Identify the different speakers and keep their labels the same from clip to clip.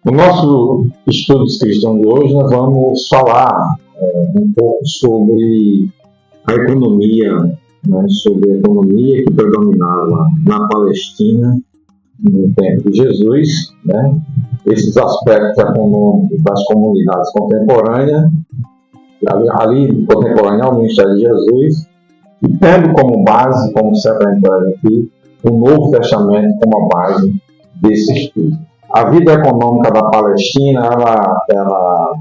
Speaker 1: No nosso Estudos Cristãos de hoje, nós vamos falar um pouco sobre a economia, né, sobre a economia que predominava na Palestina no tempo de Jesus, né, esses aspectos econômicos das comunidades contemporâneas, ali contemporânea ao ministério de Jesus, e tendo como base, como sempre a gente traz aqui, o Novo Testamento como a base desse estudo. A vida econômica da Palestina, ela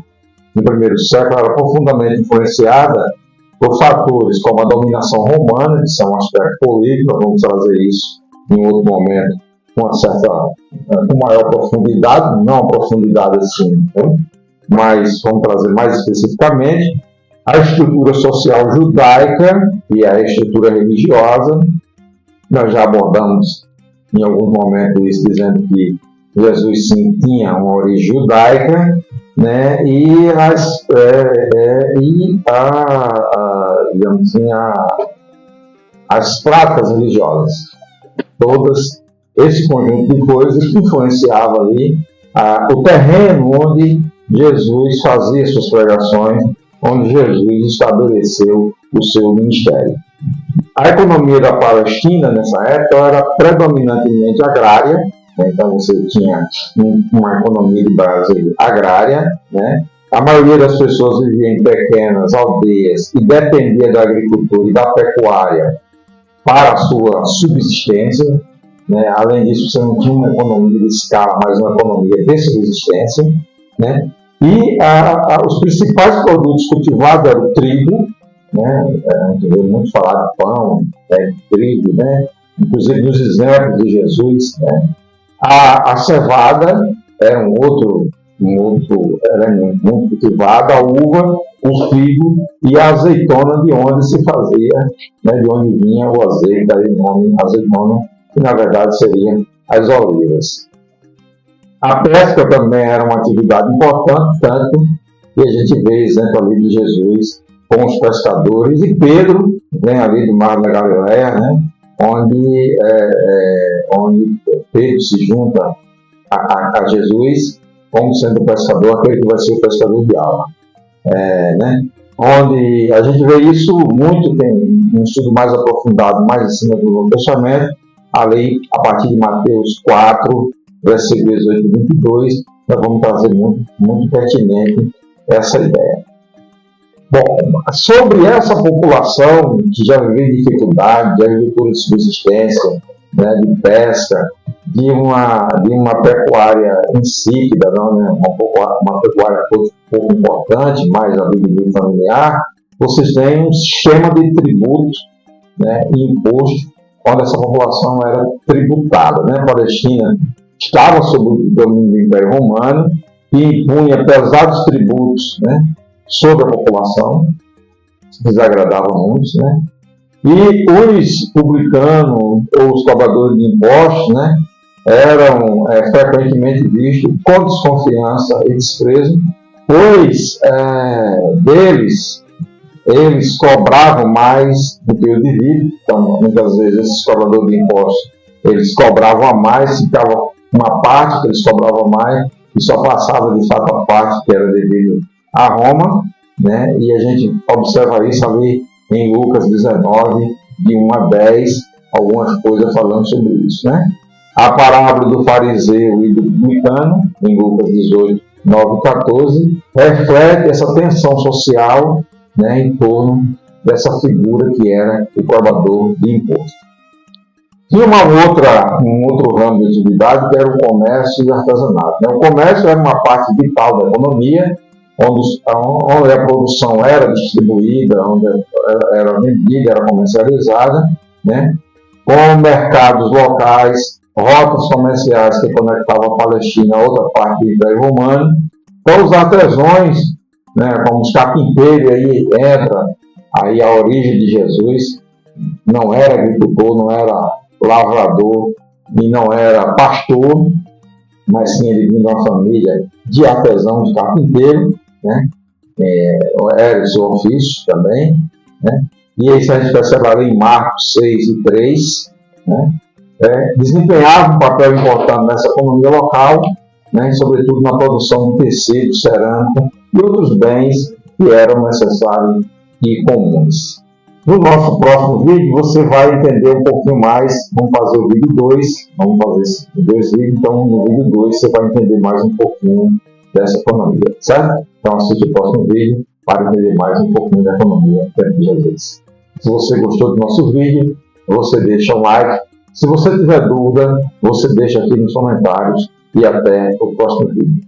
Speaker 1: no primeiro século, era profundamente influenciada por fatores como a dominação romana, que são um aspecto político, nós vamos trazer isso em outro momento com maior profundidade, não uma profundidade assim, né? Mas vamos trazer mais especificamente a estrutura social judaica e a estrutura religiosa. Nós já abordamos em alguns momentos isso, dizendo que Jesus sim tinha uma origem judaica, né? Digamos assim, as práticas religiosas, todas esse conjunto de coisas que influenciava ali o terreno onde Jesus fazia suas pregações, onde Jesus estabeleceu o seu ministério. A economia da Palestina nessa época era predominantemente agrária, né? Então você tinha uma economia de base agrária, né? A maioria das pessoas vivia em pequenas aldeias e dependia da agricultura e da pecuária para a sua subsistência, né? Além disso, você não tinha uma economia de escala, mas uma economia de subsistência, né? E os principais produtos cultivados eram o trigo, né? A gente vê muito falar de pão, trigo, né? Inclusive nos exemplos de Jesus, né? A cevada é um outro elemento muito cultivado, a uva, o figo e a azeitona, de onde se fazia, né? De onde vinha o azeite, daí o nome azeitona, que na verdade seriam as olivas. A pesca também era uma atividade importante, tanto que a gente vê exemplo ali de Jesus com os pescadores, e Pedro vem ali do Mar da Galileia, né, onde Pedro se junta a Jesus como sendo pescador, aquele que vai ser o pescador de alma. Né, onde a gente vê isso muito, tem um estudo mais aprofundado, mais em cima do Novo Testamento, ali a partir de Mateus 4, versículos 18 e 22, nós vamos trazer muito pertinente essa ideia. Bom, sobre essa população que já viveu dificuldade, de agricultura de subsistência, né, de pesca, de uma pecuária insípida, não, né, uma pecuária pouco importante, mais a vida familiar, vocês têm um sistema de tributos, né, e imposto, onde essa população era tributada, né? A Palestina estava sob o domínio do Império Romano e impunha pesados tributos, né, sobre a população, desagradava muito, né? E os publicanos ou os cobradores de impostos, né, eram frequentemente vistos com desconfiança e desprezo, pois eles cobravam mais do que o devido. Então, muitas vezes, esses cobradores de impostos, eles cobravam a mais, ficava uma parte que eles cobravam mais, e só passava, de fato, a parte que era devida a Roma, né? E a gente observa isso ali em Lucas 19, de 1 a 10, algumas coisas falando sobre isso, né? A parábola do fariseu e do publicano, em Lucas 18, 9 e 14, reflete essa tensão social, né, em torno dessa figura que era o cobrador de imposto. Tinha um outro ramo de atividade, que era o comércio e o artesanato. Né? O comércio era uma parte vital da economia, onde a produção era distribuída, onde era vendida, era comercializada, né? Com mercados locais, rotas comerciais que conectavam a Palestina a outra parte do Império Romano. Então, os artesãos, né, como os carpinteiros, aí entra aí a origem de Jesus. Não era agricultor, não era lavrador e não era pastor, mas sim ele vinha de uma família de artesão, de carpinteiro, né? Era o seu ofício também, né? E isso a gente percebe ali em Marcos 6 e 3, né? Desempenhava um papel importante nessa economia local, né, e sobretudo na produção de tecido, cerâmica e outros bens que eram necessários e comuns. No nosso próximo vídeo você vai entender um pouquinho mais, vamos fazer o vídeo 2, vamos fazer esses 2 vídeos, então no vídeo 2 você vai entender mais um pouquinho dessa economia, certo? Então assiste o próximo vídeo para entender mais um pouquinho da economia dentro de Jesus. Se você gostou do nosso vídeo, você deixa um like. Se você tiver dúvida, você deixa aqui nos comentários e até o próximo vídeo.